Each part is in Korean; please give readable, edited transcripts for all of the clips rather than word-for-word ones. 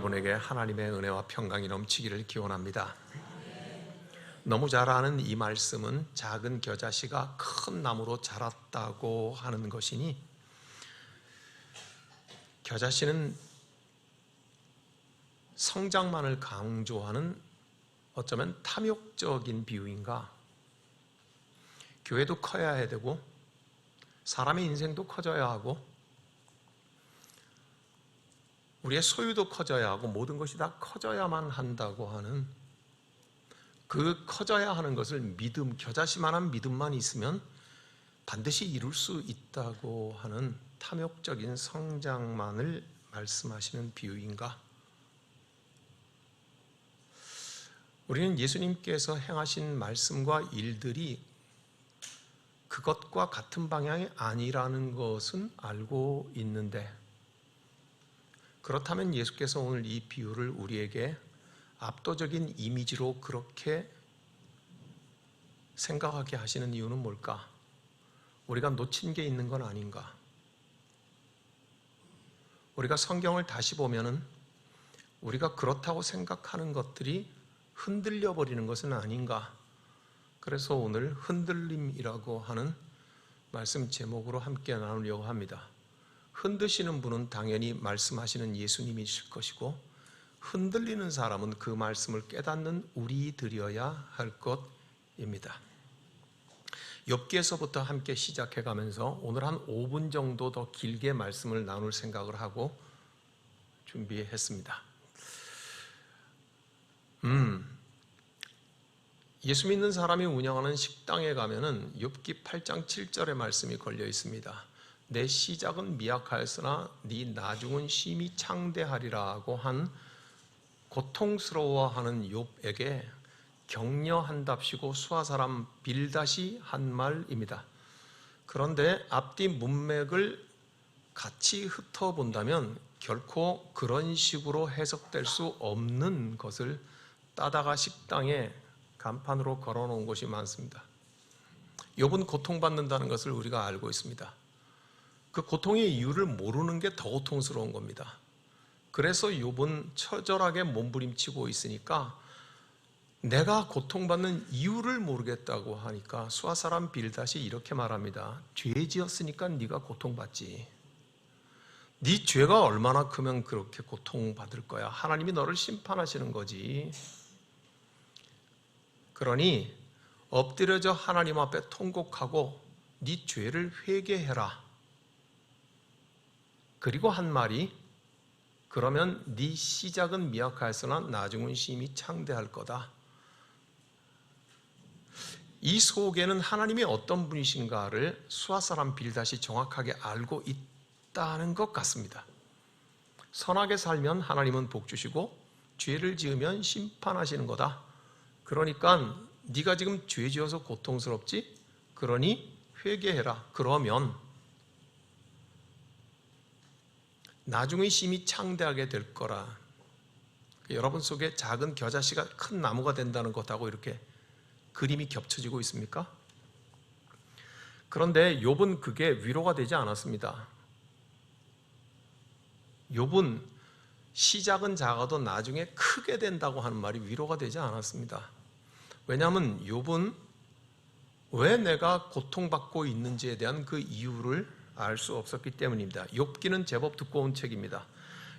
여러분에게 하나님의 은혜와 평강이 넘치기를 기원합니다. 너무 잘 아는 이 말씀은 작은 겨자씨가 큰 나무로 자랐다고 하는 것이니, 겨자씨는 성장만을 강조하는 어쩌면 탐욕적인 비유인가? 교회도 커야 해야 되고 사람의 인생도 커져야 하고 우리의 소유도 커져야 하고 모든 것이 다 커져야만 한다고 하는, 그 커져야 하는 것을 믿음, 겨자씨만한 믿음만 있으면 반드시 이룰 수 있다고 하는 탐욕적인 성장만을 말씀하시는 비유인가? 우리는 예수님께서 행하신 말씀과 일들이 그것과 같은 방향이 아니라는 것은 알고 있는데, 그렇다면 예수께서 오늘 이 비유를 우리에게 압도적인 이미지로 그렇게 생각하게 하시는 이유는 뭘까? 우리가 놓친 게 있는 건 아닌가? 우리가 성경을 다시 보면은 우리가 그렇다고 생각하는 것들이 흔들려 버리는 것은 아닌가? 그래서 오늘 흔들림이라고 하는 말씀 제목으로 함께 나누려고 합니다. 흔드시는 분은 당연히 말씀하시는 예수님이실 것이고, 흔들리는 사람은 그 말씀을 깨닫는 우리들이어야 할 것입니다. 욥기에서부터 함께 시작해 가면서 오늘 한 5분 정도 더 길게 말씀을 나눌 생각을 하고 준비했습니다. 예수 믿는 사람이 운영하는 식당에 가면은 욥기 8장 7절의 말씀이 걸려 있습니다. 내 시작은 미약하였으나 네 나중은 심히 창대하리라고 한 고통스러워하는 욥에게 격려한답시고 수하사람 빌닷이 한 말입니다. 그런데 앞뒤 문맥을 같이 흩어본다면 결코 그런 식으로 해석될 수 없는 것을 따다가 식당에 간판으로 걸어놓은 곳이 많습니다. 욥은 고통받는다는 것을 우리가 알고 있습니다. 그 고통의 이유를 모르는 게 더 고통스러운 겁니다. 그래서 욥은 처절하게 몸부림치고 있으니까, 내가 고통받는 이유를 모르겠다고 하니까 수하사람 빌닷이 이렇게 말합니다. 죄 지었으니까 네가 고통받지. 네 죄가 얼마나 크면 그렇게 고통받을 거야. 하나님이 너를 심판하시는 거지. 그러니 엎드려져 하나님 앞에 통곡하고 네 죄를 회개해라. 그리고 한 말이, 그러면 네 시작은 미약하였으나 나중은 심히 창대할 거다. 이 속에는 하나님이 어떤 분이신가를 수하사람 빌닷이 정확하게 알고 있다는 것 같습니다. 선하게 살면 하나님은 복 주시고 죄를 지으면 심판하시는 거다. 그러니까 네가 지금 죄 지어서 고통스럽지? 그러니 회개해라. 그러면 나중에 심히 창대하게 될 거라. 여러분 속에 작은 겨자씨가 큰 나무가 된다는 것하고 이렇게 그림이 겹쳐지고 있습니까? 그런데 욥은 그게 위로가 되지 않았습니다. 욥은 시작은 작아도 나중에 크게 된다고 하는 말이 위로가 되지 않았습니다. 왜냐하면 욥은 왜 내가 고통받고 있는지에 대한 그 이유를 알 수 없었기 때문입니다. 욥기는 제법 두꺼운 책입니다.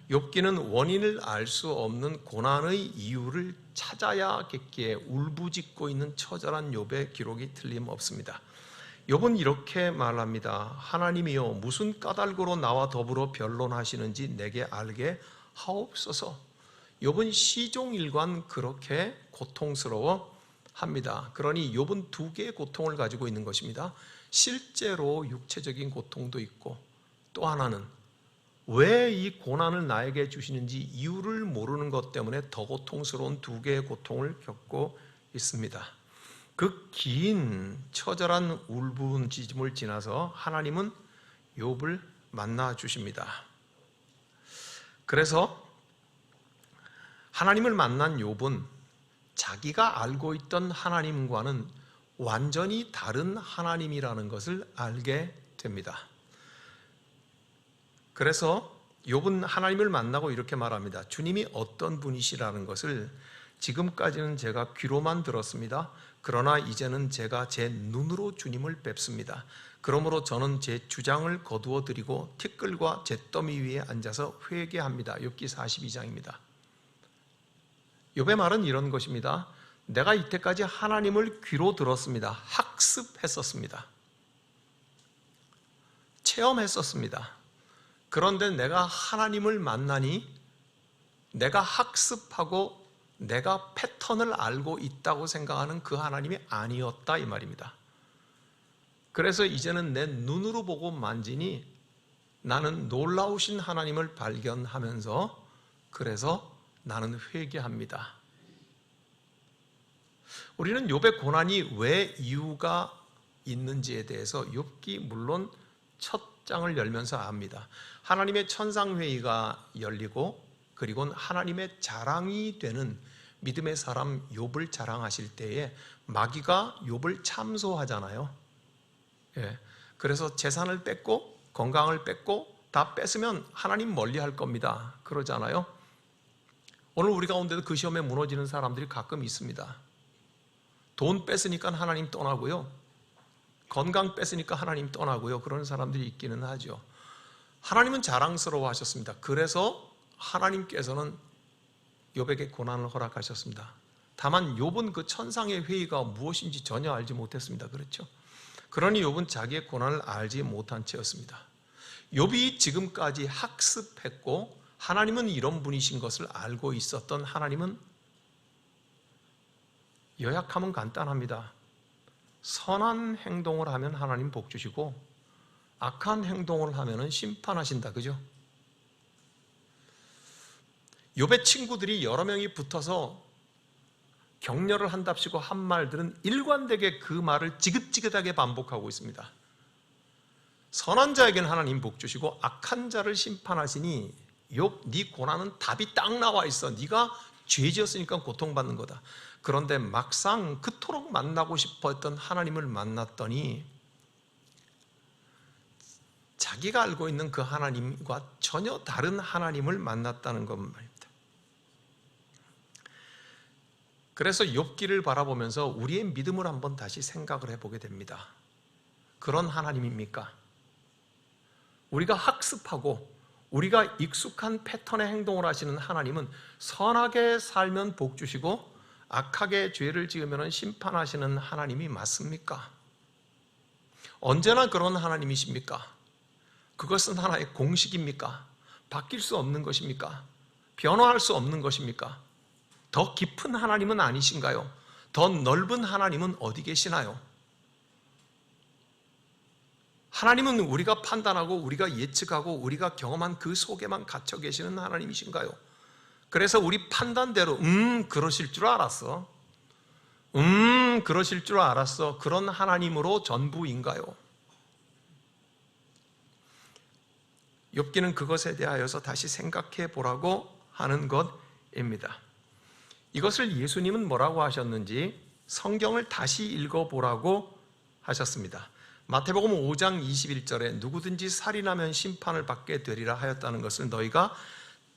욥기는 원인을 알 수 없는 고난의 이유를 찾아야겠기에 울부짖고 있는 처절한 욥의 기록이 틀림없습니다. 욥은 이렇게 말합니다. 하나님이여, 무슨 까닭으로 나와 더불어 변론하시는지 내게 알게 하옵소서. 욥은 시종일관 그렇게 고통스러워 합니다. 그러니 욥은 두 개의 고통을 가지고 있는 것입니다. 실제로 육체적인 고통도 있고, 또 하나는 왜 이 고난을 나에게 주시는지 이유를 모르는 것 때문에 더 고통스러운 두 개의 고통을 겪고 있습니다. 그 긴 처절한 울부짖음을 지나서 하나님은 욥을 만나 주십니다. 그래서 하나님을 만난 욥은 자기가 알고 있던 하나님과는 완전히 다른 하나님이라는 것을 알게 됩니다. 그래서 욥은 하나님을 만나고 이렇게 말합니다. 주님이 어떤 분이시라는 것을 지금까지는 제가 귀로만 들었습니다. 그러나 이제는 제가 제 눈으로 주님을 뵙습니다. 그러므로 저는 제 주장을 거두어 드리고 티끌과 잿더미 위에 앉아서 회개합니다. 욥기 42장입니다. 욥의 말은 이런 것입니다. 내가 이때까지 하나님을 귀로 들었습니다. 학습했었습니다. 체험했었습니다. 그런데 내가 하나님을 만나니 내가 학습하고 내가 패턴을 알고 있다고 생각하는 그 하나님이 아니었다 이 말입니다. 그래서 이제는 내 눈으로 보고 만지니 나는 놀라우신 하나님을 발견하면서 그래서 나는 회개합니다. 우리는 욥의 고난이 왜 이유가 있는지에 대해서 욥기 물론 첫 장을 열면서 압니다. 하나님의 천상회의가 열리고 그리고 하나님의 자랑이 되는 믿음의 사람 욥을 자랑하실 때에 마귀가 욥을 참소하잖아요. 예. 그래서 재산을 뺏고 건강을 뺏고 다 뺏으면 하나님 멀리할 겁니다. 그러잖아요. 오늘 우리 가운데도 그 시험에 무너지는 사람들이 가끔 있습니다. 돈 뺏으니까 하나님 떠나고요. 건강 뺏으니까 하나님 떠나고요. 그런 사람들이 있기는 하죠. 하나님은 자랑스러워 하셨습니다. 그래서 하나님께서는 욥에게 고난을 허락하셨습니다. 다만 욥은 그 천상의 회의가 무엇인지 전혀 알지 못했습니다. 그렇죠? 그러니 욥은 자기의 고난을 알지 못한 채였습니다. 욥이 지금까지 학습했고 하나님은 이런 분이신 것을 알고 있었던 하나님은 요약하면 간단합니다. 선한 행동을 하면 하나님 복 주시고 악한 행동을 하면 심판하신다. 그죠? 욥의 친구들이 여러 명이 붙어서 격려를 한답시고 한 말들은 일관되게 그 말을 지긋지긋하게 반복하고 있습니다. 선한 자에게는 하나님 복 주시고 악한 자를 심판하시니 욥, 네 고난은 답이 딱 나와 있어. 네가 죄 지었으니까 고통받는 거다. 그런데 막상 그토록 만나고 싶어 했던 하나님을 만났더니 자기가 알고 있는 그 하나님과 전혀 다른 하나님을 만났다는 것입니다. 그래서 욥기를 바라보면서 우리의 믿음을 한번 다시 생각을 해보게 됩니다. 그런 하나님입니까? 우리가 학습하고 우리가 익숙한 패턴의 행동을 하시는 하나님은 선하게 살면 복 주시고 악하게 죄를 지으면 심판하시는 하나님이 맞습니까? 언제나 그런 하나님이십니까? 그것은 하나의 공식입니까? 바뀔 수 없는 것입니까? 변화할 수 없는 것입니까? 더 깊은 하나님은 아니신가요? 더 넓은 하나님은 어디 계시나요? 하나님은 우리가 판단하고 우리가 예측하고 우리가 경험한 그 속에만 갇혀 계시는 하나님이신가요? 그래서 우리 판단대로 그러실 줄 알았어. 그러실 줄 알았어. 그런 하나님으로 전부인가요? 욥기는 그것에 대하여서 다시 생각해 보라고 하는 것입니다. 이것을 예수님은 뭐라고 하셨는지 성경을 다시 읽어보라고 하셨습니다. 마태복음 5장 21절에 누구든지 살인하면 심판을 받게 되리라 하였다는 것을 너희가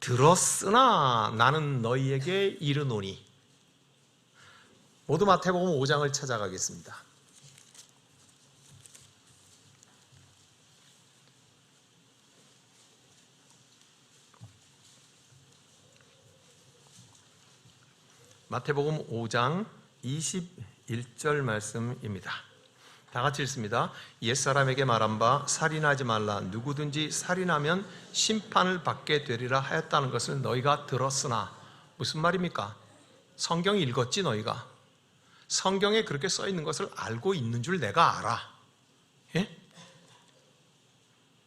들었으나 나는 너희에게 이르노니. 모두 마태복음 5장을 찾아가겠습니다. 마태복음 5장 21절 말씀입니다. 다 같이 읽습니다. 옛사람에게 말한 바 살인하지 말라. 누구든지 살인하면 심판을 받게 되리라 하였다는 것을 너희가 들었으나. 무슨 말입니까? 성경 읽었지 너희가? 성경에 그렇게 써 있는 것을 알고 있는 줄 내가 알아. 예?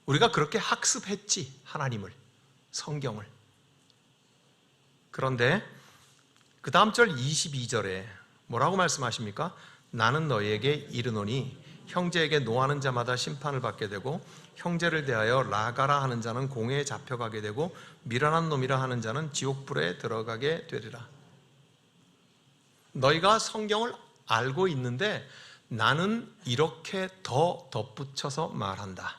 우리가 그렇게 학습했지 하나님을, 성경을. 그런데 그 다음 절 22절에 뭐라고 말씀하십니까? 나는 너희에게 이르노니 형제에게 노하는 자마다 심판을 받게 되고 형제를 대하여 라가라 하는 자는 공회에 잡혀가게 되고 미련한 놈이라 하는 자는 지옥불에 들어가게 되리라. 너희가 성경을 알고 있는데 나는 이렇게 더 덧붙여서 말한다.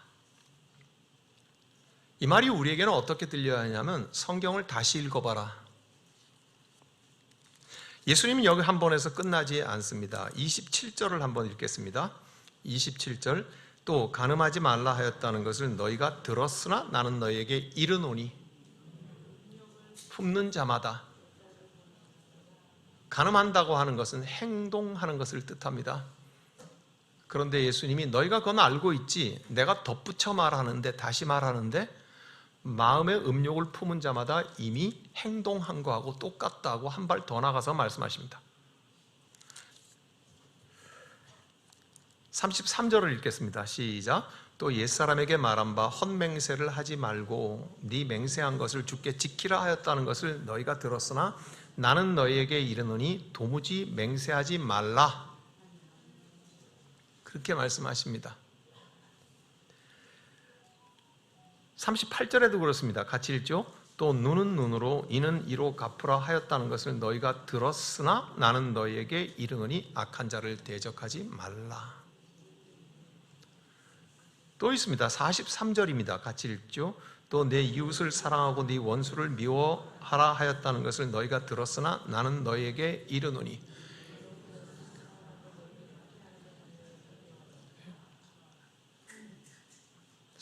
이 말이 우리에게는 어떻게 들려야 하냐면 성경을 다시 읽어봐라. 예수님은 여기 한 번에서 끝나지 않습니다. 27절을 한번 읽겠습니다. 27절, 또 간음하지 말라 하였다는 것을 너희가 들었으나 나는 너희에게 이르노니. 품는 자마다. 간음한다고 하는 것은 행동하는 것을 뜻합니다. 그런데 예수님이 너희가 그건 알고 있지, 내가 덧붙여 말하는데, 다시 말하는데 마음의 음욕을 품은 자마다 이미 행동한 거하고 똑같다고 한 발 더 나가서 말씀하십니다. 33절을 읽겠습니다. 시작. 또 옛사람에게 말한 바 헛맹세를 하지 말고 네 맹세한 것을 주께 지키라 하였다는 것을 너희가 들었으나 나는 너희에게 이르노니 도무지 맹세하지 말라. 그렇게 말씀하십니다. 38절에도 그렇습니다. 같이 읽죠. 또 눈은 눈으로 이는 이로 갚으라 하였다는 것을 너희가 들었으나 나는 너희에게 이르노니 악한 자를 대적하지 말라. 또 있습니다. 43절입니다. 같이 읽죠. 또 내 이웃을 사랑하고 네 원수를 미워하라 하였다는 것을 너희가 들었으나 나는 너희에게 이르노니.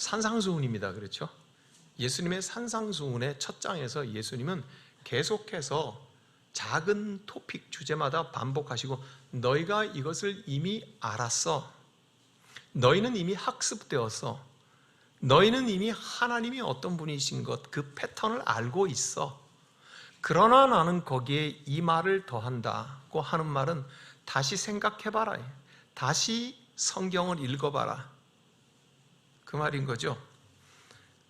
산상수훈입니다. 그렇죠? 예수님의 산상수훈의 첫 장에서 예수님은 계속해서 작은 토픽 주제마다 반복하시고 너희가 이것을 이미 알았어. 너희는 이미 학습되었어. 너희는 이미 하나님이 어떤 분이신 것, 그 패턴을 알고 있어. 그러나 나는 거기에 이 말을 더한다고 하는 말은 다시 생각해봐라. 다시 성경을 읽어봐라. 그 말인 거죠.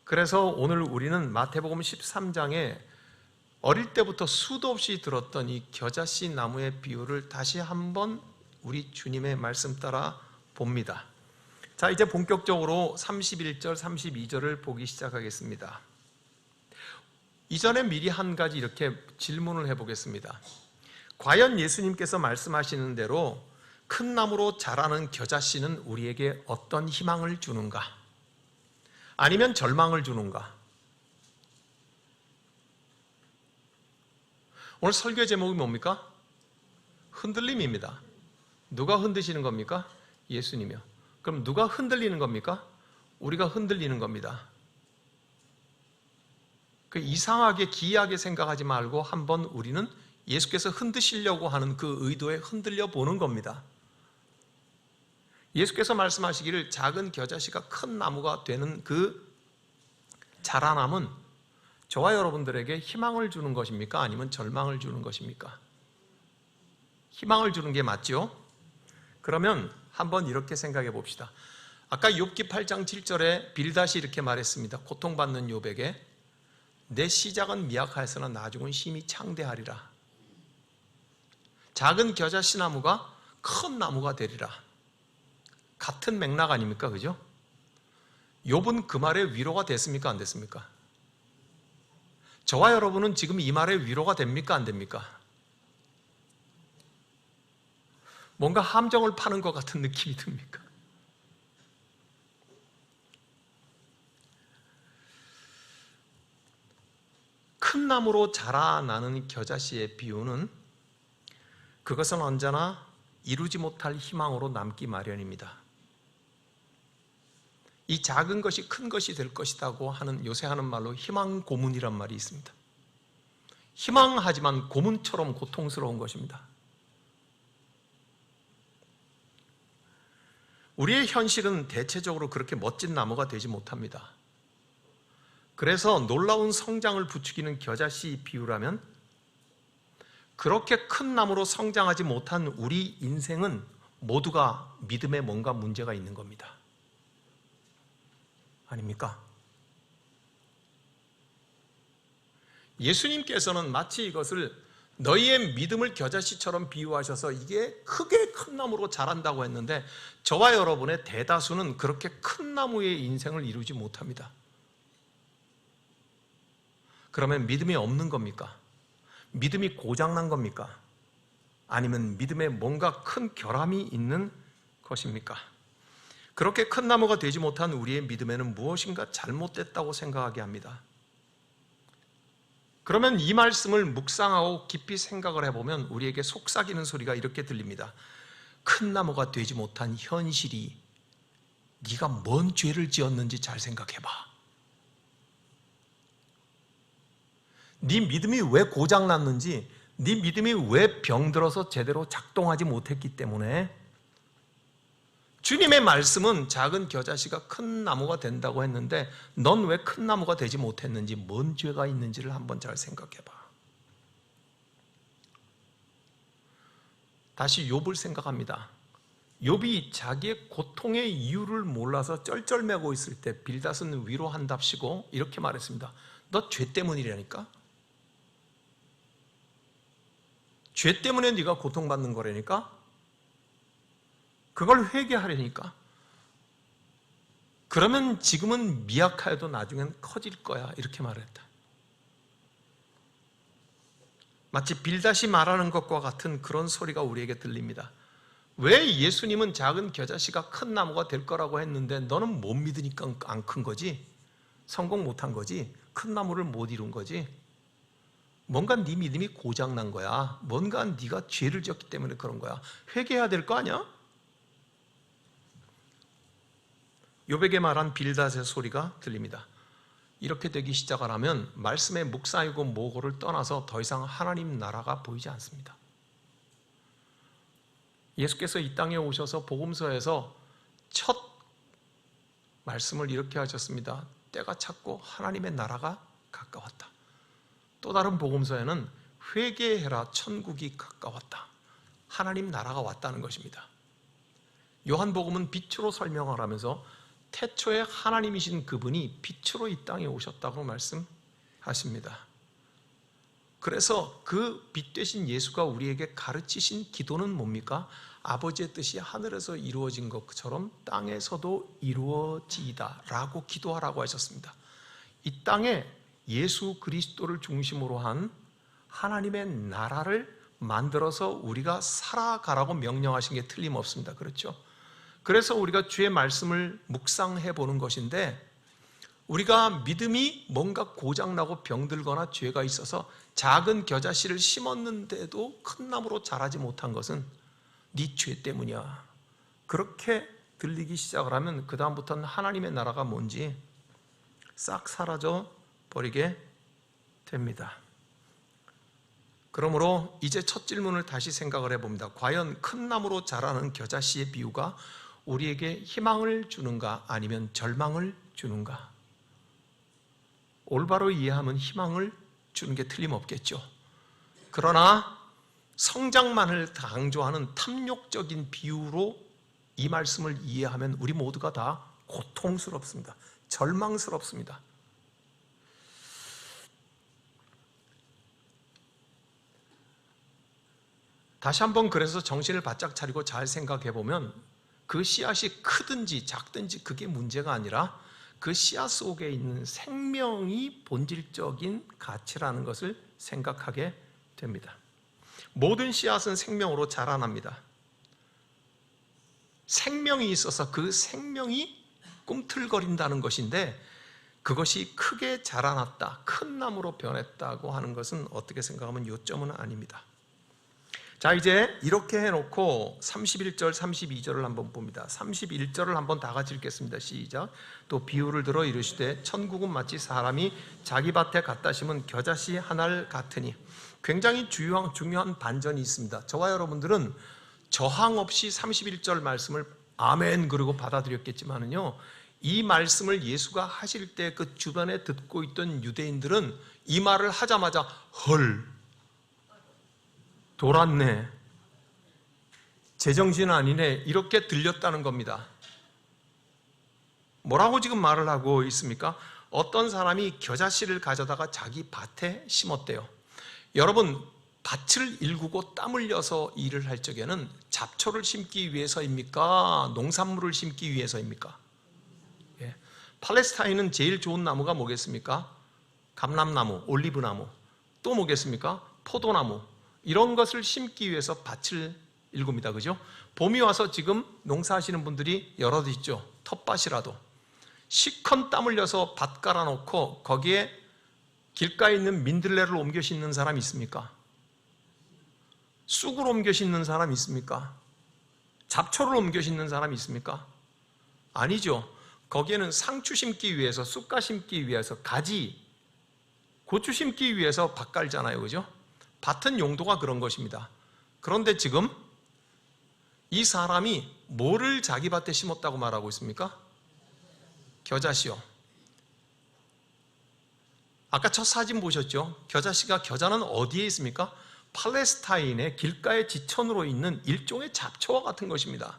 그래서 오늘 우리는 마태복음 13장에 어릴 때부터 수도 없이 들었던 이 겨자씨 나무의 비유를 다시 한번 우리 주님의 말씀 따라 봅니다. 자, 이제 본격적으로 31절, 32절을 보기 시작하겠습니다. 이전에 미리 한 가지 이렇게 질문을 해보겠습니다. 과연 예수님께서 말씀하시는 대로 큰 나무로 자라는 겨자씨는 우리에게 어떤 희망을 주는가? 아니면 절망을 주는가? 오늘 설교 제목이 뭡니까? 흔들림입니다. 누가 흔드시는 겁니까? 예수님이요. 그럼 누가 흔들리는 겁니까? 우리가 흔들리는 겁니다. 그 이상하게 기이하게 생각하지 말고 한번 우리는 예수께서 흔드시려고 하는 그 의도에 흔들려 보는 겁니다. 예수께서 말씀하시기를 작은 겨자씨가 큰 나무가 되는 그 자라남은 저와 여러분들에게 희망을 주는 것입니까? 아니면 절망을 주는 것입니까? 희망을 주는 게 맞죠? 그러면 한번 이렇게 생각해 봅시다. 아까 욥기 8장 7절에 빌닷이 이렇게 말했습니다. 고통받는 욥에게 내 시작은 미약하였으나 나중은 심히 창대하리라. 작은 겨자씨 나무가 큰 나무가 되리라. 같은 맥락 아닙니까? 그죠? 욥은 그 말에 위로가 됐습니까? 안 됐습니까? 저와 여러분은 지금 이 말에 위로가 됩니까? 안 됩니까? 뭔가 함정을 파는 것 같은 느낌이 듭니까? 큰 나무로 자라나는 겨자씨의 비유는 그것은 언제나 이루지 못할 희망으로 남기 마련입니다. 이 작은 것이 큰 것이 될 것이라고 하는 요새 하는 말로 희망 고문이란 말이 있습니다. 희망하지만 고문처럼 고통스러운 것입니다. 우리의 현실은 대체적으로 그렇게 멋진 나무가 되지 못합니다. 그래서 놀라운 성장을 부추기는 겨자씨 비유라면 그렇게 큰 나무로 성장하지 못한 우리 인생은 모두가 믿음에 뭔가 문제가 있는 겁니다. 아닙니까? 예수님께서는 마치 이것을 너희의 믿음을 겨자씨처럼 비유하셔서 이게 크게 큰 나무로 자란다고 했는데 저와 여러분의 대다수는 그렇게 큰 나무의 인생을 이루지 못합니다. 그러면 믿음이 없는 겁니까? 믿음이 고장난 겁니까? 아니면 믿음에 뭔가 큰 결함이 있는 것입니까? 그렇게 큰 나무가 되지 못한 우리의 믿음에는 무엇인가 잘못됐다고 생각하게 합니다. 그러면 이 말씀을 묵상하고 깊이 생각을 해보면 우리에게 속삭이는 소리가 이렇게 들립니다. 큰 나무가 되지 못한 현실이 네가 뭔 죄를 지었는지 잘 생각해봐. 네 믿음이 왜 고장났는지, 네 믿음이 왜 병들어서 제대로 작동하지 못했기 때문에 주님의 말씀은 작은 겨자씨가 큰 나무가 된다고 했는데 넌 왜 큰 나무가 되지 못했는지, 뭔 죄가 있는지를 한번 잘 생각해봐. 다시 욥을 생각합니다. 욥이 자기의 고통의 이유를 몰라서 쩔쩔매고 있을 때 빌닷은 위로한답시고 이렇게 말했습니다. 너 죄 때문이라니까? 죄 때문에 네가 고통받는 거라니까? 그걸 회개하려니까? 그러면 지금은 미약하여도 나중엔 커질 거야, 이렇게 말했다. 마치 빌닷이 말하는 것과 같은 그런 소리가 우리에게 들립니다. 왜 예수님은 작은 겨자씨가 큰 나무가 될 거라고 했는데 너는 못 믿으니까 안 큰 거지? 성공 못한 거지? 큰 나무를 못 이룬 거지? 뭔가 네 믿음이 고장난 거야. 뭔가 네가 죄를 지었기 때문에 그런 거야. 회개해야 될 거 아니야? 욥에게 말한 빌닷의 소리가 들립니다. 이렇게 되기 시작을 하면 말씀의 묵상이고 모고를 떠나서 더 이상 하나님 나라가 보이지 않습니다. 예수께서 이 땅에 오셔서 복음서에서 첫 말씀을 이렇게 하셨습니다. 때가 찼고 하나님의 나라가 가까웠다. 또 다른 복음서에는 회개해라, 천국이 가까웠다. 하나님 나라가 왔다는 것입니다. 요한복음은 빛으로 설명을 하면서 태초에 하나님이신 그분이 빛으로 이 땅에 오셨다고 말씀하십니다. 그래서 그 빛 되신 예수가 우리에게 가르치신 기도는 뭡니까? 아버지의 뜻이 하늘에서 이루어진 것처럼 땅에서도 이루어지이다 라고 기도하라고 하셨습니다. 이 땅에 예수 그리스도를 중심으로 한 하나님의 나라를 만들어서 우리가 살아가라고 명령하신 게 틀림없습니다. 그렇죠? 그래서 우리가 주의 말씀을 묵상해 보는 것인데, 우리가 믿음이 뭔가 고장나고 병들거나 죄가 있어서 작은 겨자씨를 심었는데도 큰 나무로 자라지 못한 것은 네 죄 때문이야. 그렇게 들리기 시작을 하면 그 다음부터는 하나님의 나라가 뭔지 싹 사라져 버리게 됩니다. 그러므로 이제 첫 질문을 다시 생각을 해봅니다. 과연 큰 나무로 자라는 겨자씨의 비유가 우리에게 희망을 주는가, 아니면 절망을 주는가? 올바로 이해하면 희망을 주는 게 틀림없겠죠. 그러나 성장만을 강조하는 탐욕적인 비유로 이 말씀을 이해하면 우리 모두가 다 고통스럽습니다. 절망스럽습니다. 다시 한번 그래서 정신을 바짝 차리고 잘 생각해 보면 그 씨앗이 크든지 작든지 그게 문제가 아니라 그 씨앗 속에 있는 생명이 본질적인 가치라는 것을 생각하게 됩니다. 모든 씨앗은 생명으로 자라납니다. 생명이 있어서 그 생명이 꿈틀거린다는 것인데, 그것이 크게 자라났다, 큰 나무로 변했다고 하는 것은 어떻게 생각하면 요점은 아닙니다. 자, 이제 이렇게 해놓고 31절, 32절을 한번 봅니다. 31절을 한번 다 같이 읽겠습니다. 시작. 또 비유를 들어 이르시되 천국은 마치 사람이 자기 밭에 갖다 심은 겨자씨 하나를 같으니. 굉장히 중요한 반전이 있습니다. 저와 여러분들은 저항 없이 31절 말씀을 아멘 그러고 받아들였겠지만은요, 이 말씀을 예수가 하실 때 그 주변에 듣고 있던 유대인들은 이 말을 하자마자 헐, 돌았네, 제정신 아니네, 이렇게 들렸다는 겁니다. 뭐라고 지금 말을 하고 있습니까? 어떤 사람이 겨자씨를 가져다가 자기 밭에 심었대요. 여러분, 밭을 일구고 땀 흘려서 일을 할 적에는 잡초를 심기 위해서입니까? 농산물을 심기 위해서입니까? 예. 팔레스타인은 제일 좋은 나무가 뭐겠습니까? 감람나무, 올리브나무. 또 뭐겠습니까? 포도나무. 이런 것을 심기 위해서 밭을 일굽니다. 그죠? 봄이 와서 지금 농사하시는 분들이 여럿 있죠. 텃밭이라도 시컨 땀 흘려서 밭 깔아놓고 거기에 길가에 있는 민들레를 옮겨 심는 사람이 있습니까? 쑥을 옮겨 심는 사람이 있습니까? 잡초를 옮겨 심는 사람이 있습니까? 아니죠. 거기에는 상추 심기 위해서, 쑥가 심기 위해서, 가지, 고추 심기 위해서 밭 깔잖아요. 그죠? 밭은 용도가 그런 것입니다. 그런데 지금 이 사람이 뭐를 자기 밭에 심었다고 말하고 있습니까? 겨자씨요. 아까 첫 사진 보셨죠? 겨자는 어디에 있습니까? 팔레스타인의 길가의 지천으로 있는 일종의 잡초와 같은 것입니다.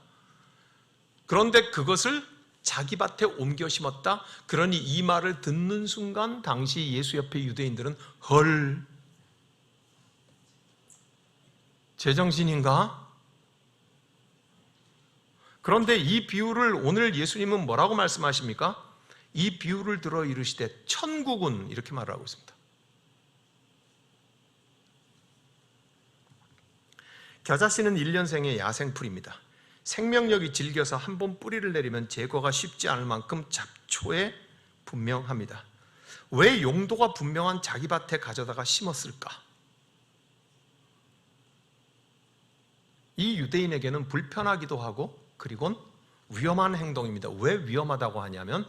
그런데 그것을 자기 밭에 옮겨 심었다. 그러니 이 말을 듣는 순간 당시 예수 옆에 유대인들은 헐, 제정신인가? 그런데 이 비유를 오늘 예수님은 뭐라고 말씀하십니까? 이 비유를 들어 이르시되 천국은, 이렇게 말을 하고 있습니다. 겨자씨는 1년생의 야생풀입니다. 생명력이 질겨서 한 번 뿌리를 내리면 제거가 쉽지 않을 만큼 잡초에 분명합니다. 왜 용도가 분명한 자기 밭에 가져다가 심었을까? 이 유대인에게는 불편하기도 하고 그리고는 위험한 행동입니다. 왜 위험하다고 하냐면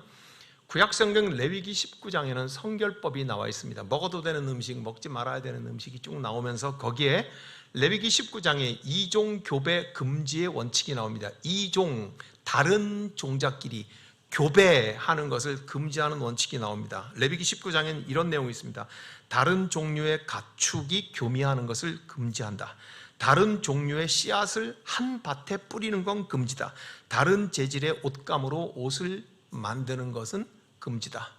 구약성경 레위기 19장에는 성결법이 나와 있습니다. 먹어도 되는 음식, 먹지 말아야 되는 음식이 쭉 나오면서 거기에 레위기 19장에 이종 교배 금지의 원칙이 나옵니다. 이종, 다른 종자끼리 교배하는 것을 금지하는 원칙이 나옵니다. 레위기 19장에는 이런 내용이 있습니다. 다른 종류의 가축이 교미하는 것을 금지한다. 다른 종류의 씨앗을 한 밭에 뿌리는 건 금지다. 다른 재질의 옷감으로 옷을 만드는 것은 금지다.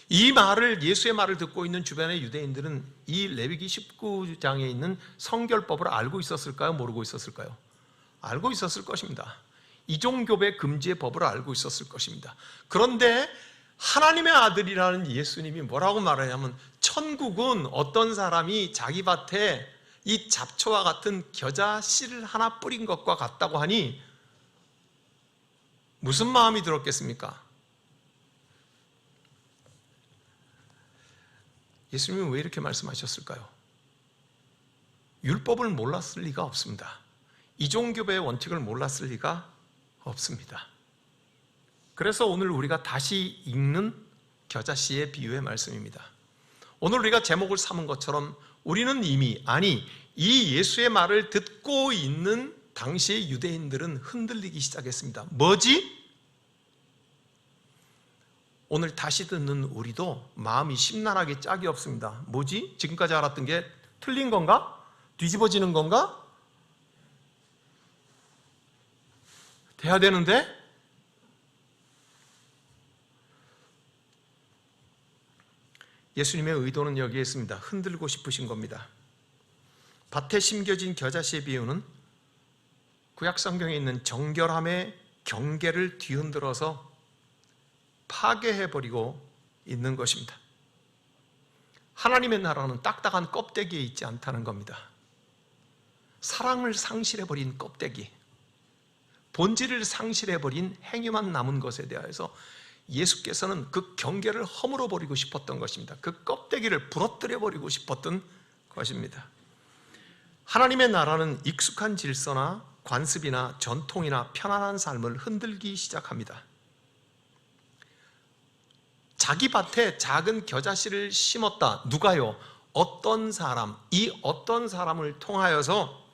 이 말을, 예수의 말을 듣고 있는 주변의 유대인들은 이 레위기 19장에 있는 성결법을 알고 있었을까요? 모르고 있었을까요? 알고 있었을 것입니다. 이종교배 금지의 법을 알고 있었을 것입니다. 그런데 하나님의 아들이라는 예수님이 뭐라고 말하냐면 천국은 어떤 사람이 자기 밭에 이 잡초와 같은 겨자 씨를 하나 뿌린 것과 같다고 하니 무슨 마음이 들었겠습니까? 예수님은 왜 이렇게 말씀하셨을까요? 율법을 몰랐을 리가 없습니다. 이종교배의 원칙을 몰랐을 리가 없습니다. 그래서 오늘 우리가 다시 읽는 겨자씨의 비유의 말씀입니다. 오늘 우리가 제목을 삼은 것처럼 우리는 이미, 이 예수의 말을 듣고 있는 당시의 유대인들은 흔들리기 시작했습니다. 뭐지? 오늘 다시 듣는 우리도 마음이 심란하게 짝이 없습니다. 뭐지? 지금까지 알았던 게 틀린 건가? 뒤집어지는 건가? 돼야 되는데? 예수님의 의도는 여기에 있습니다. 흔들고 싶으신 겁니다. 밭에 심겨진 겨자씨의 비유는 구약성경에 있는 정결함의 경계를 뒤흔들어서 파괴해버리고 있는 것입니다. 하나님의 나라는 딱딱한 껍데기에 있지 않다는 겁니다. 사랑을 상실해버린 껍데기, 본질을 상실해버린 행위만 남은 것에 대해서 예수께서는 그 경계를 허물어버리고 싶었던 것입니다. 그 껍데기를 부러뜨려버리고 싶었던 것입니다. 하나님의 나라는 익숙한 질서나 관습이나 전통이나 편안한 삶을 흔들기 시작합니다. 자기 밭에 작은 겨자씨를 심었다. 누가요? 어떤 사람, 이 어떤 사람을 통하여서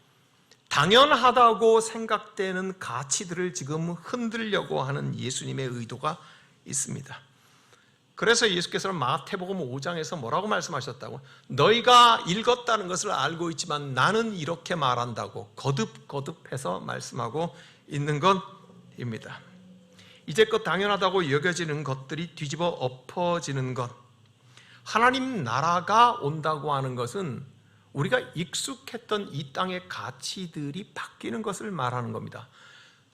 당연하다고 생각되는 가치들을 지금 흔들려고 하는 예수님의 의도가 있습니다. 그래서 예수께서는 마태복음 5장에서 뭐라고 말씀하셨다고? 너희가 읽었다는 것을 알고 있지만 나는 이렇게 말한다고 거듭거듭해서 말씀하고 있는 것입니다. 이제껏 당연하다고 여겨지는 것들이 뒤집어 엎어지는 것, 하나님 나라가 온다고 하는 것은 우리가 익숙했던 이 땅의 가치들이 바뀌는 것을 말하는 겁니다.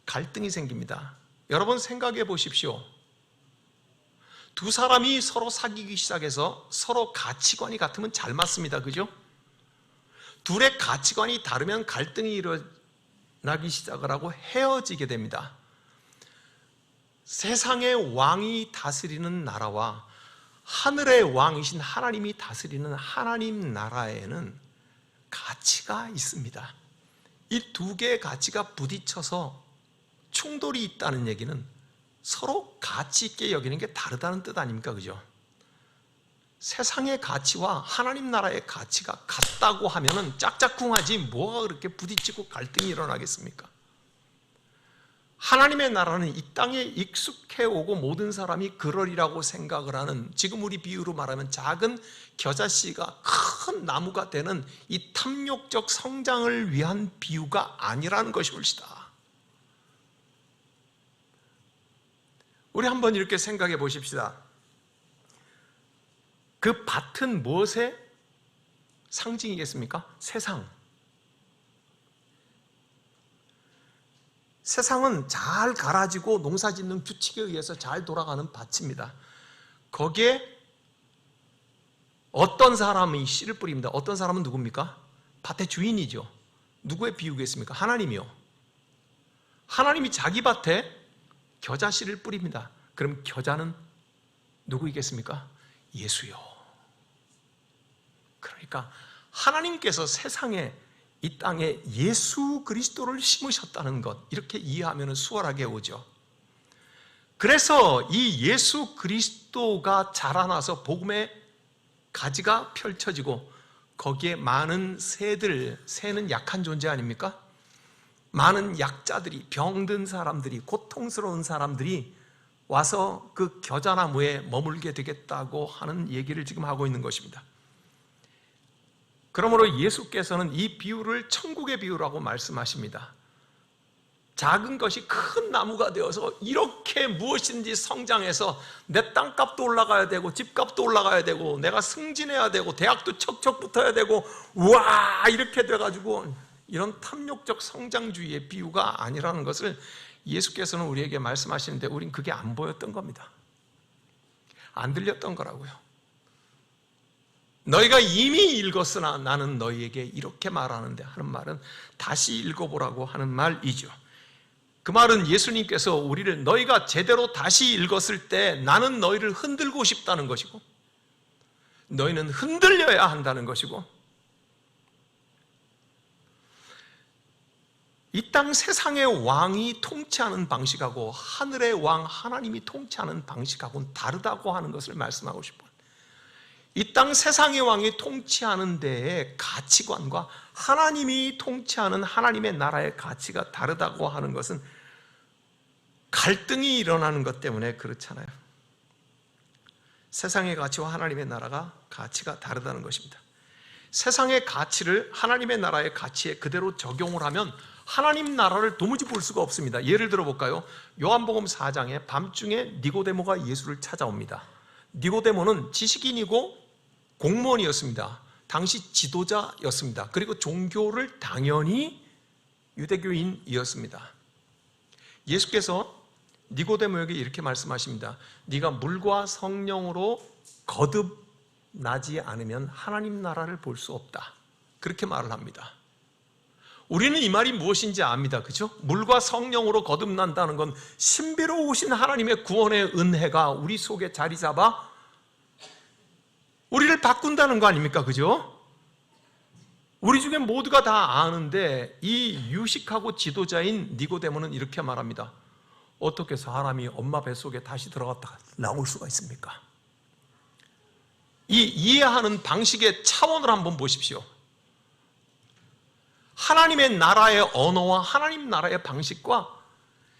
갈등이 생깁니다. 여러분 생각해 보십시오. 두 사람이 서로 사귀기 시작해서 서로 가치관이 같으면 잘 맞습니다. 그죠? 둘의 가치관이 다르면 갈등이 나기 시작을 하고 헤어지게 됩니다. 세상의 왕이 다스리는 나라와 하늘의 왕이신 하나님이 다스리는 하나님 나라에는 가치가 있습니다. 이 두 개의 가치가 부딪혀서 충돌이 있다는 얘기는 서로 가치 있게 여기는 게 다르다는 뜻 아닙니까? 그죠? 세상의 가치와 하나님 나라의 가치가 같다고 하면은 짝짝꿍하지 뭐가 그렇게 부딪히고 갈등이 일어나겠습니까? 하나님의 나라는 이 땅에 익숙해 오고 모든 사람이 그러리라고 생각을 하는, 지금 우리 비유로 말하면 작은 겨자씨가 큰 나무가 되는 이 탐욕적 성장을 위한 비유가 아니라는 것이 옳시다. 우리 한번 이렇게 생각해 보십시다. 그 밭은 무엇의 상징이겠습니까? 세상. 세상은 잘 갈아지고 농사짓는 규칙에 의해서 잘 돌아가는 밭입니다. 거기에 어떤 사람이 씨를 뿌립니다. 어떤 사람은 누굽니까? 밭의 주인이죠. 누구에 비유겠습니까? 하나님이요. 하나님이 자기 밭에 겨자 씨를 뿌립니다. 그럼 겨자는 누구이겠습니까? 예수요. 그러니까 하나님께서 세상에, 이 땅에 예수 그리스도를 심으셨다는 것, 이렇게 이해하면 수월하게 오죠. 그래서 이 예수 그리스도가 자라나서 복음의 가지가 펼쳐지고 거기에 많은 새는 약한 존재 아닙니까? 많은 약자들이, 병든 사람들이, 고통스러운 사람들이 와서 그 겨자나무에 머물게 되겠다고 하는 얘기를 지금 하고 있는 것입니다. 그러므로 예수께서는 이 비유를 천국의 비유라고 말씀하십니다. 작은 것이 큰 나무가 되어서 이렇게 무엇인지 성장해서 내 땅값도 올라가야 되고 집값도 올라가야 되고 내가 승진해야 되고 대학도 척척 붙어야 되고 우와 이렇게 돼가지고 이런 탐욕적 성장주의의 비유가 아니라는 것을 예수께서는 우리에게 말씀하시는데 우린 그게 안 보였던 겁니다. 안 들렸던 거라고요. 너희가 이미 읽었으나 나는 너희에게 이렇게 말하는데 하는 말은 다시 읽어보라고 하는 말이죠. 그 말은 예수님께서 우리를 너희가 제대로 다시 읽었을 때 나는 너희를 흔들고 싶다는 것이고 너희는 흔들려야 한다는 것이고 이 땅 세상의 왕이 통치하는 방식하고 하늘의 왕 하나님이 통치하는 방식하고는 다르다고 하는 것을 말씀하고 싶어요. 이 땅 세상의 왕이 통치하는 데의 가치관과 하나님이 통치하는 하나님의 나라의 가치가 다르다고 하는 것은 갈등이 일어나는 것 때문에 그렇잖아요. 세상의 가치와 하나님의 나라가 가치가 다르다는 것입니다. 세상의 가치를 하나님의 나라의 가치에 그대로 적용을 하면 하나님 나라를 도무지 볼 수가 없습니다. 예를 들어 볼까요? 요한복음 4장에 밤중에 니고데모가 예수를 찾아옵니다. 니고데모는 지식인이고 공무원이었습니다. 당시 지도자였습니다. 그리고 종교를 당연히 유대교인이었습니다. 예수께서 니고데모에게 이렇게 말씀하십니다. 네가 물과 성령으로 거듭나지 않으면 하나님 나라를 볼 수 없다. 그렇게 말을 합니다. 우리는 이 말이 무엇인지 압니다. 그죠? 물과 성령으로 거듭난다는 건 신비로우신 하나님의 구원의 은혜가 우리 속에 자리 잡아 우리를 바꾼다는 거 아닙니까? 그죠? 우리 중에 모두가 다 아는데 이 유식하고 지도자인 니고데모는 이렇게 말합니다. 어떻게 사람이 엄마 뱃속에 다시 들어갔다가 나올 수가 있습니까? 이 이해하는 방식의 차원을 한번 보십시오. 하나님의 나라의 언어와 하나님 나라의 방식과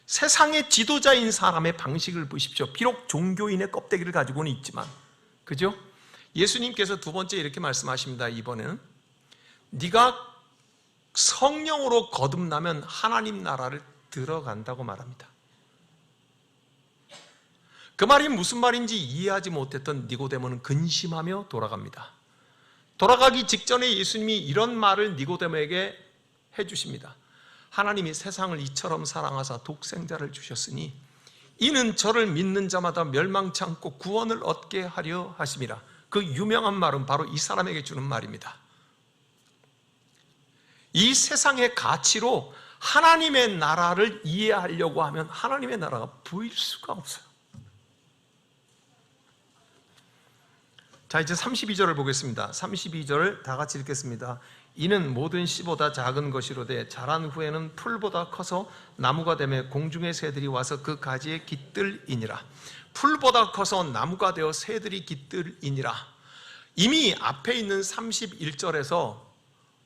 세상의 지도자인 사람의 방식을 보십시오. 비록 종교인의 껍데기를 가지고는 있지만, 그죠? 예수님께서 두 번째 이렇게 말씀하십니다. 이번에는 네가 성령으로 거듭나면 하나님 나라를 들어간다고 말합니다. 그 말이 무슨 말인지 이해하지 못했던 니고데모는 근심하며 돌아갑니다. 돌아가기 직전에 예수님이 이런 말을 니고데모에게 해주십니다. 하나님이 세상을 이처럼 사랑하사 독생자를 주셨으니 이는 저를 믿는 자마다 멸망치 않고 구원을 얻게 하려 하심이라. 그 유명한 말은 바로 이 사람에게 주는 말입니다. 이 세상의 가치로 하나님의 나라를 이해하려고 하면 하나님의 나라가 보일 수가 없어요. 자, 이제 32절을 보겠습니다. 32절 다 같이 읽겠습니다. 이는 모든 씨보다 작은 것이로되 자란 후에는 풀보다 커서 나무가 되며 공중의 새들이 와서 그 가지에 깃들이니라. 풀보다 커서 나무가 되어 새들이 깃들이니라. 이미 앞에 있는 31절에서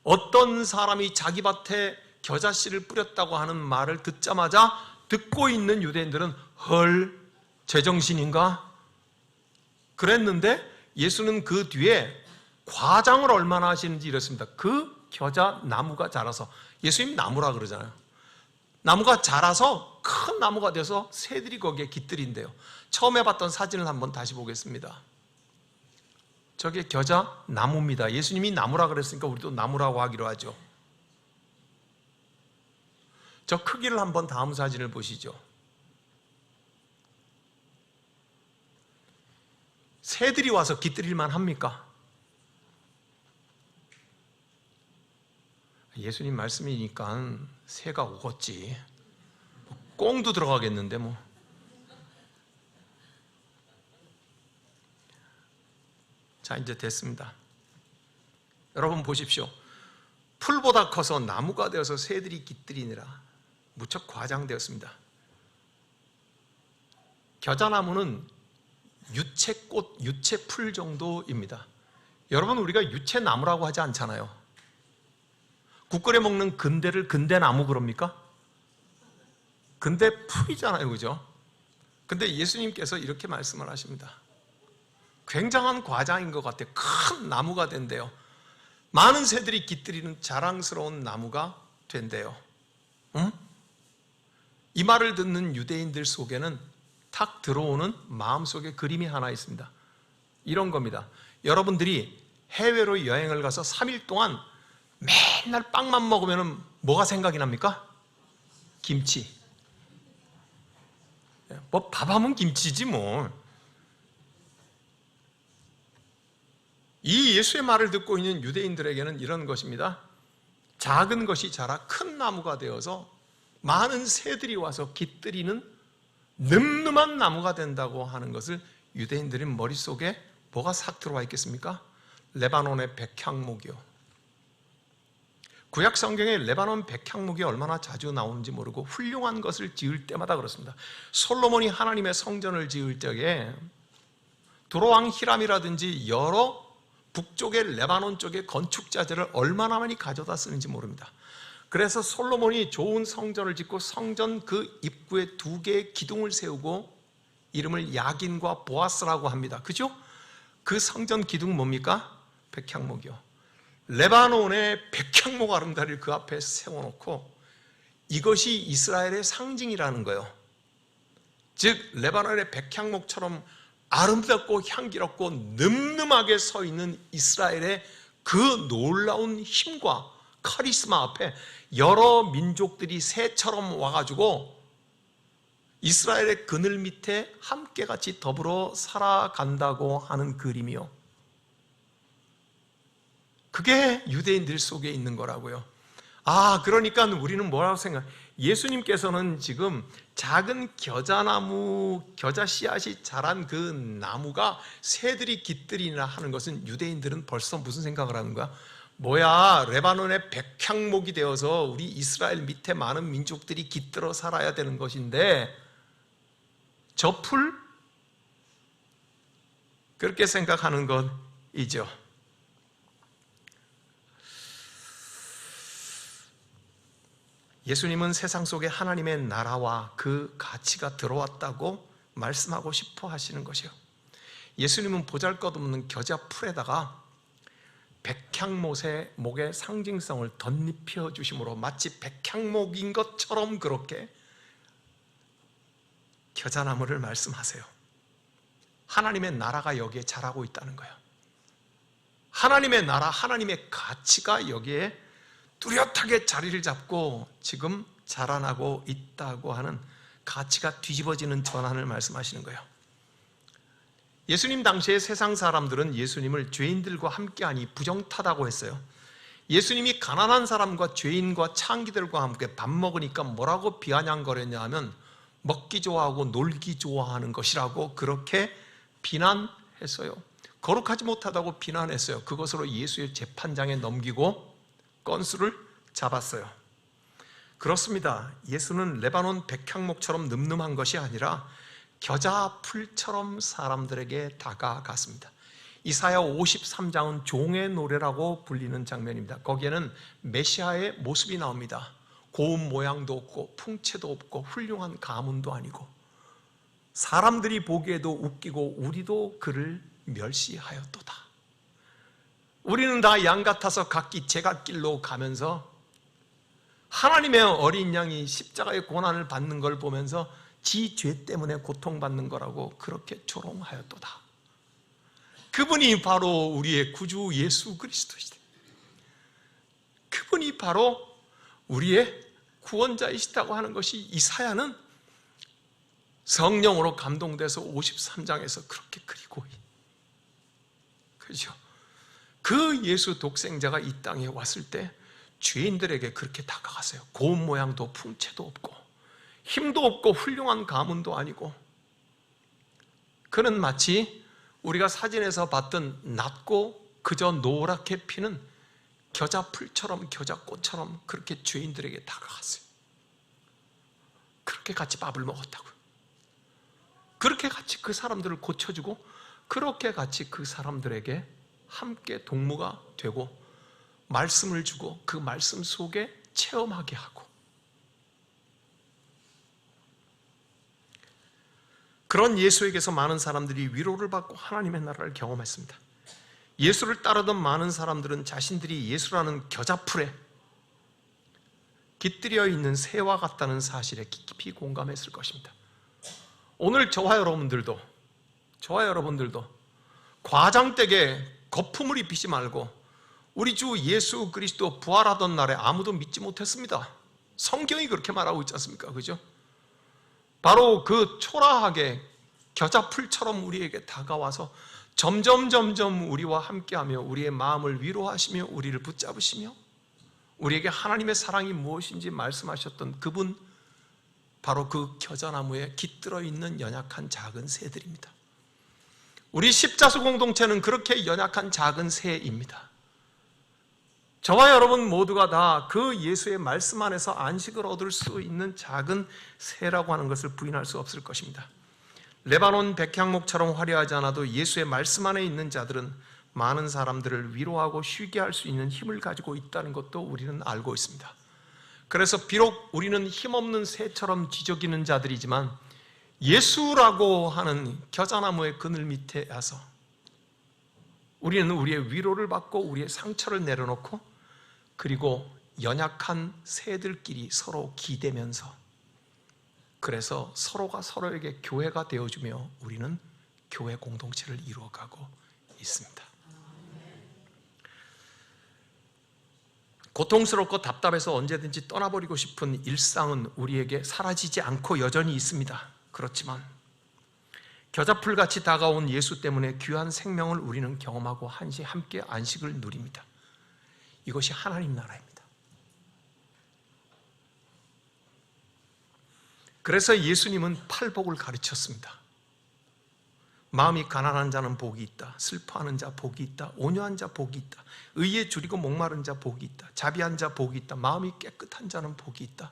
어떤 사람이 자기 밭에 겨자씨를 뿌렸다고 하는 말을 듣자마자 듣고 있는 유대인들은 헐, 제정신인가? 그랬는데 예수는 그 뒤에 과장을 얼마나 하시는지 이렇습니다. 그 겨자 나무가 자라서, 예수님 나무라 그러잖아요. 나무가 자라서 큰 나무가 돼서 새들이 거기에 깃들인대요. 처음에 봤던 사진을 한번 다시 보겠습니다. 저게 겨자 나무입니다. 예수님이 나무라 그랬으니까 우리도 나무라고 하기로 하죠. 저 크기를 한번 다음 사진을 보시죠. 새들이 와서 깃들일만 합니까? 예수님 말씀이니까 새가 오겠지. 꽁도 들어가겠는데 뭐. 자, 이제 됐습니다. 여러분 보십시오. 풀보다 커서 나무가 되어서 새들이 깃들이니라. 무척 과장되었습니다. 겨자나무는 유채꽃, 유채풀 정도입니다. 여러분, 우리가 유채나무라고 하지 않잖아요. 국 끓여 먹는 근대를 근대나무 그럽니까? 근대풀이잖아요, 그죠? 근데 예수님께서 이렇게 말씀을 하십니다. 굉장한 과장인 것 같아요. 큰 나무가 된대요. 많은 새들이 깃들이는 자랑스러운 나무가 된대요. 응? 이 말을 듣는 유대인들 속에는 탁 들어오는 마음속에 그림이 하나 있습니다. 이런 겁니다. 여러분들이 해외로 여행을 가서 3일 동안 맨날 빵만 먹으면 뭐가 생각이 납니까? 김치. 뭐 밥하면 김치지 뭐. 이 예수의 말을 듣고 있는 유대인들에게는 이런 것입니다. 작은 것이 자라 큰 나무가 되어서 많은 새들이 와서 깃들이는 늠름한 나무가 된다고 하는 것을 유대인들의 머릿속에 뭐가 싹 들어와 있겠습니까? 레바논의 백향목이요. 구약 성경에 레바논 백향목이 얼마나 자주 나오는지 모르고 훌륭한 것을 지을 때마다 그렇습니다. 솔로몬이 하나님의 성전을 지을 적에 도로왕 히람이라든지 여러 북쪽의 레바논 쪽의 건축자재를 얼마나 많이 가져다 쓰는지 모릅니다. 그래서 솔로몬이 좋은 성전을 짓고 성전 그 입구에 2개의 기둥을 세우고 이름을 야긴과 보아스라고 합니다. 그죠? 그 성전 기둥 뭡니까? 백향목이요. 레바논의 백향목 아름다리를 그 앞에 세워놓고 이것이 이스라엘의 상징이라는 거예요. 즉 레바논의 백향목처럼 아름답고 향기롭고 늠름하게 서 있는 이스라엘의 그 놀라운 힘과 카리스마 앞에 여러 민족들이 새처럼 와가지고 이스라엘의 그늘 밑에 함께 같이 더불어 살아간다고 하는 그림이요. 그게 유대인들 속에 있는 거라고요. 그러니까 우리는 뭐라고 생각해요? 예수님께서는 지금 작은 겨자나무, 겨자 씨앗이 자란 그 나무가 새들이 깃들이나 하는 것은 유대인들은 벌써 무슨 생각을 하는 거야? 뭐야, 레바논의 백향목이 되어서 우리 이스라엘 밑에 많은 민족들이 깃들어 살아야 되는 것인데 저 풀? 그렇게 생각하는 것이죠. 예수님은 세상 속에 하나님의 나라와 그 가치가 들어왔다고 말씀하고 싶어 하시는 것이요. 예수님은 보잘것없는 겨자풀에다가 백향목의 상징성을 덧입혀 주심으로 마치 백향목인 것처럼 그렇게 겨자나무를 말씀하세요. 하나님의 나라가 여기에 자라고 있다는 거예요. 하나님의 나라, 하나님의 가치가 여기에 뚜렷하게 자리를 잡고 지금 자라나고 있다고 하는 가치가 뒤집어지는 전환을 말씀하시는 거예요. 예수님 당시에 세상 사람들은 예수님을 죄인들과 함께하니 부정타다고 했어요. 예수님이 가난한 사람과 죄인과 창기들과 함께 밥 먹으니까 뭐라고 비아냥거렸냐 하면 먹기 좋아하고 놀기 좋아하는 것이라고 그렇게 비난했어요. 거룩하지 못하다고 비난했어요. 그것으로 예수의 재판장에 넘기고 건수를 잡았어요. 그렇습니다. 예수는 레바논 백향목처럼 늠름한 것이 아니라 겨자풀처럼 사람들에게 다가갔습니다. 이사야 53장은 종의 노래라고 불리는 장면입니다. 거기에는 메시아의 모습이 나옵니다. 고운 모양도 없고 풍채도 없고 훌륭한 가문도 아니고 사람들이 보기에도 웃기고 우리도 그를 멸시하였도다. 우리는 다 양 같아서 각기 제갓길로 가면서 하나님의 어린 양이 십자가의 고난을 받는 걸 보면서 지 죄 때문에 고통받는 거라고 그렇게 조롱하였도다. 그분이 바로 우리의 구주 예수 그리스도시다. 그분이 바로 우리의 구원자이시다고 하는 것이 이사야는 성령으로 감동돼서 53장에서 그렇게 그리고, 그렇죠? 그 예수 독생자가 이 땅에 왔을 때 죄인들에게 그렇게 다가갔어요. 고운 모양도 풍채도 없고 힘도 없고 훌륭한 가문도 아니고, 그는 마치 우리가 사진에서 봤던 낮고 그저 노랗게 피는 겨자풀처럼 겨자꽃처럼 그렇게 죄인들에게 다가갔어요. 그렇게 같이 밥을 먹었다고요. 그렇게 같이 그 사람들을 고쳐주고 그렇게 같이 그 사람들에게 함께 동무가 되고 말씀을 주고 그 말씀 속에 체험하게 하고, 그런 예수에게서 많은 사람들이 위로를 받고 하나님의 나라를 경험했습니다. 예수를 따르던 많은 사람들은 자신들이 예수라는 겨자풀에 깃들여 있는 새와 같다는 사실에 깊이 공감했을 것입니다. 오늘 저와 여러분들도 과장되게 거품을 입히지 말고 우리 주 예수 그리스도 부활하던 날에 아무도 믿지 못했습니다. 성경이 그렇게 말하고 있지 않습니까? 그죠? 바로 그 초라하게 겨자풀처럼 우리에게 다가와서 점점 우리와 함께하며 우리의 마음을 위로하시며 우리를 붙잡으시며 우리에게 하나님의 사랑이 무엇인지 말씀하셨던 그분, 바로 그 겨자나무에 깃들어 있는 연약한 작은 새들입니다. 우리 십자수 공동체는 그렇게 연약한 작은 새입니다. 저와 여러분 모두가 다 그 예수의 말씀 안에서 안식을 얻을 수 있는 작은 새라고 하는 것을 부인할 수 없을 것입니다. 레바논 백향목처럼 화려하지 않아도 예수의 말씀 안에 있는 자들은 많은 사람들을 위로하고 쉬게 할 수 있는 힘을 가지고 있다는 것도 우리는 알고 있습니다. 그래서 비록 우리는 힘없는 새처럼 뒤적이는 자들이지만 예수라고 하는 겨자나무의 그늘 밑에 와서 우리는 우리의 위로를 받고 우리의 상처를 내려놓고, 그리고 연약한 새들끼리 서로 기대면서, 그래서 서로가 서로에게 교회가 되어주며 우리는 교회 공동체를 이루어가고 있습니다. 고통스럽고 답답해서 언제든지 떠나버리고 싶은 일상은 우리에게 사라지지 않고 여전히 있습니다. 그렇지만 겨자풀같이 다가온 예수 때문에 귀한 생명을 우리는 경험하고 함께 안식을 누립니다. 이것이 하나님 나라입니다. 그래서 예수님은 팔복을 가르쳤습니다. 마음이 가난한 자는 복이 있다. 슬퍼하는 자 복이 있다. 온유한 자 복이 있다. 의에 줄이고 목마른 자 복이 있다. 자비한 자 복이 있다. 마음이 깨끗한 자는 복이 있다.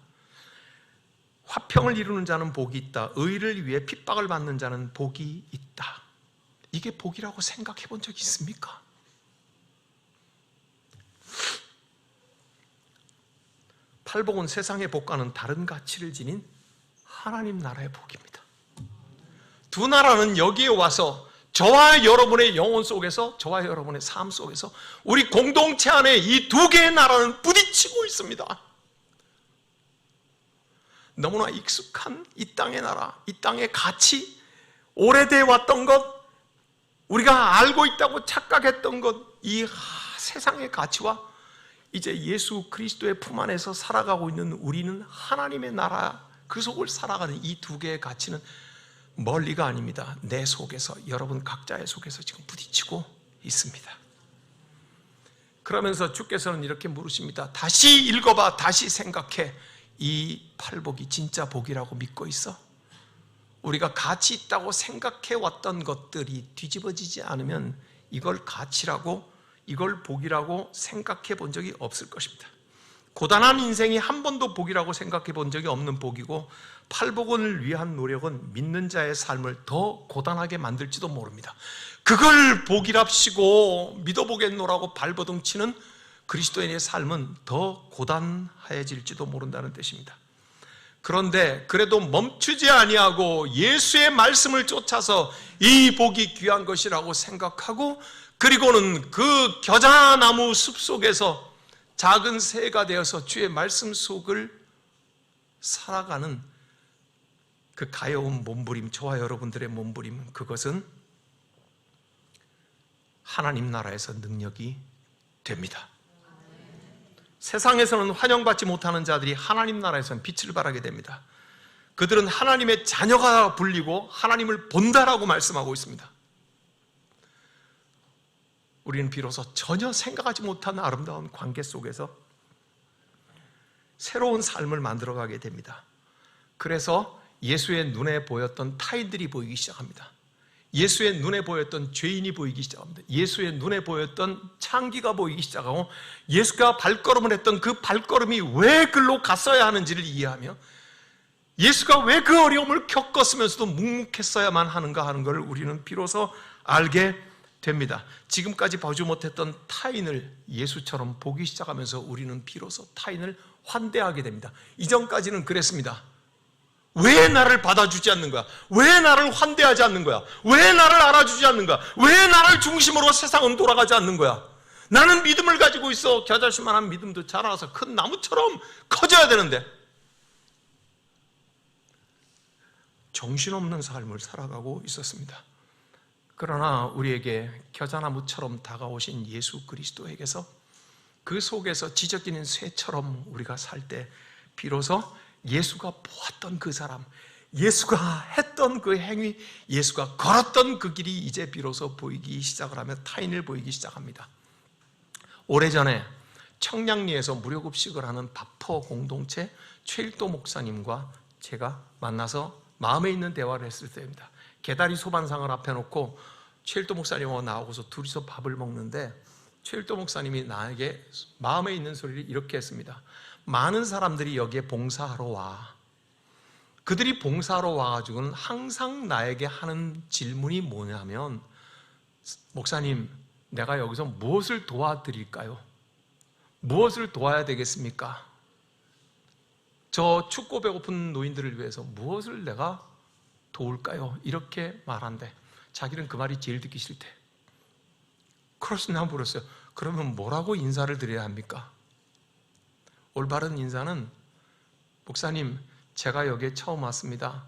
화평을 이루는 자는 복이 있다. 의를 위해 핍박을 받는 자는 복이 있다. 이게 복이라고 생각해 본 적이 있습니까? 팔복은 세상의 복과는 다른 가치를 지닌 하나님 나라의 복입니다. 두 나라는 여기에 와서 저와 여러분의 영혼 속에서, 저와 여러분의 삶 속에서 우리 공동체 안에 이 두 개의 나라는 부딪히고 있습니다. 너무나 익숙한 이 땅의 나라, 이 땅의 가치, 오래돼 왔던 것, 우리가 알고 있다고 착각했던 것, 이 세상의 가치와 이제 예수 그리스도의 품 안에서 살아가고 있는 우리는 하나님의 나라, 그 속을 살아가는 이 두 개의 가치는 멀리가 아닙니다. 내 속에서, 여러분 각자의 속에서 지금 부딪히고 있습니다. 그러면서 주께서는 이렇게 물으십니다. 다시 읽어봐, 다시 생각해. 이 팔복이 진짜 복이라고 믿고 있어? 우리가 가치 있다고 생각해 왔던 것들이 뒤집어지지 않으면 이걸 가치라고, 이걸 복이라고 생각해 본 적이 없을 것입니다. 고단한 인생이 한 번도 복이라고 생각해 본 적이 없는 복이고, 팔복을 위한 노력은 믿는 자의 삶을 더 고단하게 만들지도 모릅니다. 그걸 복이랍시고 믿어보겠노라고 발버둥 치는 그리스도인의 삶은 더 고단해질지도 모른다는 뜻입니다. 그런데 그래도 멈추지 아니하고 예수의 말씀을 쫓아서 이 복이 귀한 것이라고 생각하고, 그리고는 그 겨자나무 숲속에서 작은 새가 되어서 주의 말씀 속을 살아가는 그 가여운 몸부림, 저와 여러분들의 몸부림, 그것은 하나님 나라에서 능력이 됩니다. 세상에서는 환영받지 못하는 자들이 하나님 나라에서는 빛을 발하게 됩니다. 그들은 하나님의 자녀가 불리고 하나님을 본다라고 말씀하고 있습니다. 우리는 비로소 전혀 생각하지 못한 아름다운 관계 속에서 새로운 삶을 만들어가게 됩니다. 그래서 예수의 눈에 보였던 타인들이 보이기 시작합니다. 예수의 눈에 보였던 죄인이 보이기 시작합니다. 예수의 눈에 보였던 창기가 보이기 시작하고, 예수가 발걸음을 했던 그 발걸음이 왜 글로 갔어야 하는지를 이해하며, 예수가 왜 그 어려움을 겪었으면서도 묵묵했어야만 하는가 하는 걸 우리는 비로소 알게 됩니다. 지금까지 보지 못했던 타인을 예수처럼 보기 시작하면서 우리는 비로소 타인을 환대하게 됩니다. 이전까지는 그랬습니다. 왜 나를 받아주지 않는 거야? 왜 나를 환대하지 않는 거야? 왜 나를 알아주지 않는 거야? 왜 나를 중심으로 세상은 돌아가지 않는 거야? 나는 믿음을 가지고 있어. 겨자씨만한 믿음도 자라서 큰 나무처럼 커져야 되는데, 정신없는 삶을 살아가고 있었습니다. 그러나 우리에게 겨자나무처럼 다가오신 예수 그리스도에게서, 그 속에서 지저귀는 쇠처럼 우리가 살 때 비로소 예수가 보았던 그 사람, 예수가 했던 그 행위, 예수가 걸었던 그 길이 이제 비로소 보이기 시작을 하며 타인을 보이기 시작합니다. 오래전에 청량리에서 무료급식을 하는 바포 공동체 최일도 목사님과 제가 만나서 마음에 있는 대화를 했을 때입니다. 개다리 소반상을 앞에 놓고 최일도 목사님하고 나오고서 둘이서 밥을 먹는데, 최일도 목사님이 나에게 마음에 있는 소리를 이렇게 했습니다. 많은 사람들이 여기에 봉사하러 와. 그들이 봉사하러 와가지고는 항상 나에게 하는 질문이 뭐냐면, 목사님, 내가 여기서 무엇을 도와드릴까요? 무엇을 도와야 되겠습니까? 저 춥고 배고픈 노인들을 위해서 무엇을 내가 도울까요? 이렇게 말한대. 자기는 그 말이 제일 듣기 싫대. 그래서 내가 물었어요. 그러면 뭐라고 인사를 드려야 합니까? 올바른 인사는, 목사님, 제가 여기에 처음 왔습니다.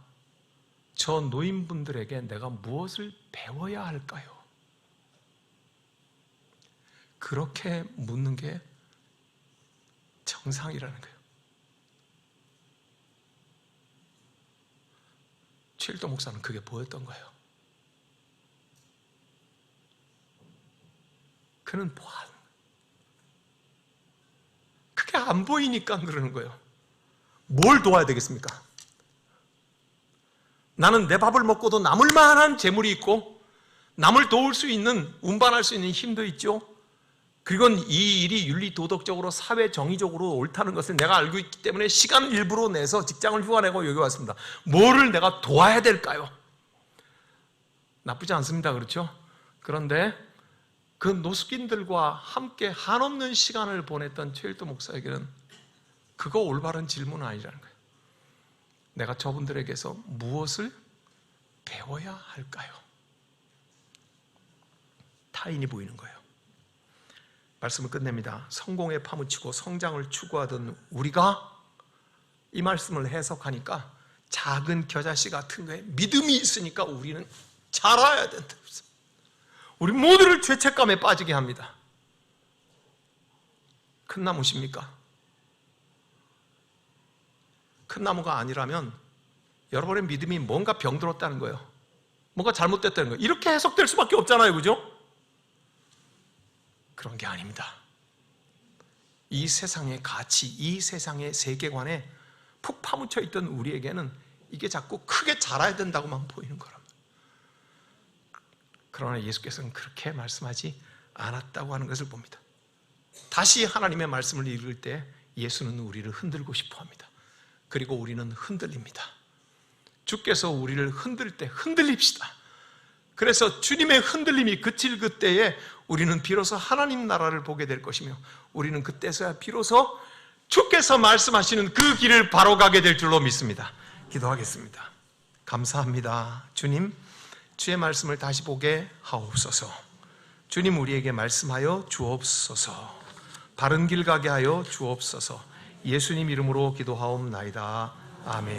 저 노인분들에게 내가 무엇을 배워야 할까요? 그렇게 묻는 게 정상이라는 거예요. 최일도 목사는 그게 보였던 거예요. 그는 그게 안 보이니까 그러는 거예요. 뭘 도와야 되겠습니까? 나는 내 밥을 먹고도 남을 만한 재물이 있고, 남을 도울 수 있는, 운반할 수 있는 힘도 있죠. 그리고 이 일이 윤리 도덕적으로, 사회 정의적으로 옳다는 것을 내가 알고 있기 때문에 시간을 일부러 내서 직장을 휴가내고 여기 왔습니다. 뭐를 내가 도와야 될까요? 나쁘지 않습니다. 그렇죠? 그런데 그 노숙인들과 함께 한없는 시간을 보냈던 최일도 목사에게는 그거 올바른 질문은 아니라는 거예요. 내가 저분들에게서 무엇을 배워야 할까요? 타인이 보이는 거예요. 말씀을 끝냅니다. 성공에 파묻히고 성장을 추구하던 우리가 이 말씀을 해석하니까 작은 겨자씨 같은 거에 믿음이 있으니까 우리는 자라야 된다. 우리 모두를 죄책감에 빠지게 합니다. 큰 나무십니까? 큰 나무가 아니라면 여러분의 믿음이 뭔가 병들었다는 거예요. 뭔가 잘못됐다는 거예요. 이렇게 해석될 수밖에 없잖아요. 그죠? 그런 게 아닙니다. 이 세상의 가치, 이 세상의 세계관에 푹 파묻혀 있던 우리에게는 이게 자꾸 크게 자라야 된다고만 보이는 거랍니다. 그러나 예수께서는 그렇게 말씀하지 않았다고 하는 것을 봅니다. 다시 하나님의 말씀을 읽을 때 예수는 우리를 흔들고 싶어 합니다. 그리고 우리는 흔들립니다. 주께서 우리를 흔들 때 흔들립시다. 그래서 주님의 흔들림이 그칠 그때에 우리는 비로소 하나님 나라를 보게 될 것이며, 우리는 그때서야 비로소 주께서 말씀하시는 그 길을 바로 가게 될 줄로 믿습니다. 기도하겠습니다. 감사합니다. 주님, 주의 말씀을 다시 보게 하옵소서. 주님, 우리에게 말씀하여 주옵소서. 바른 길 가게 하여 주옵소서. 예수님 이름으로 기도하옵나이다. 아멘.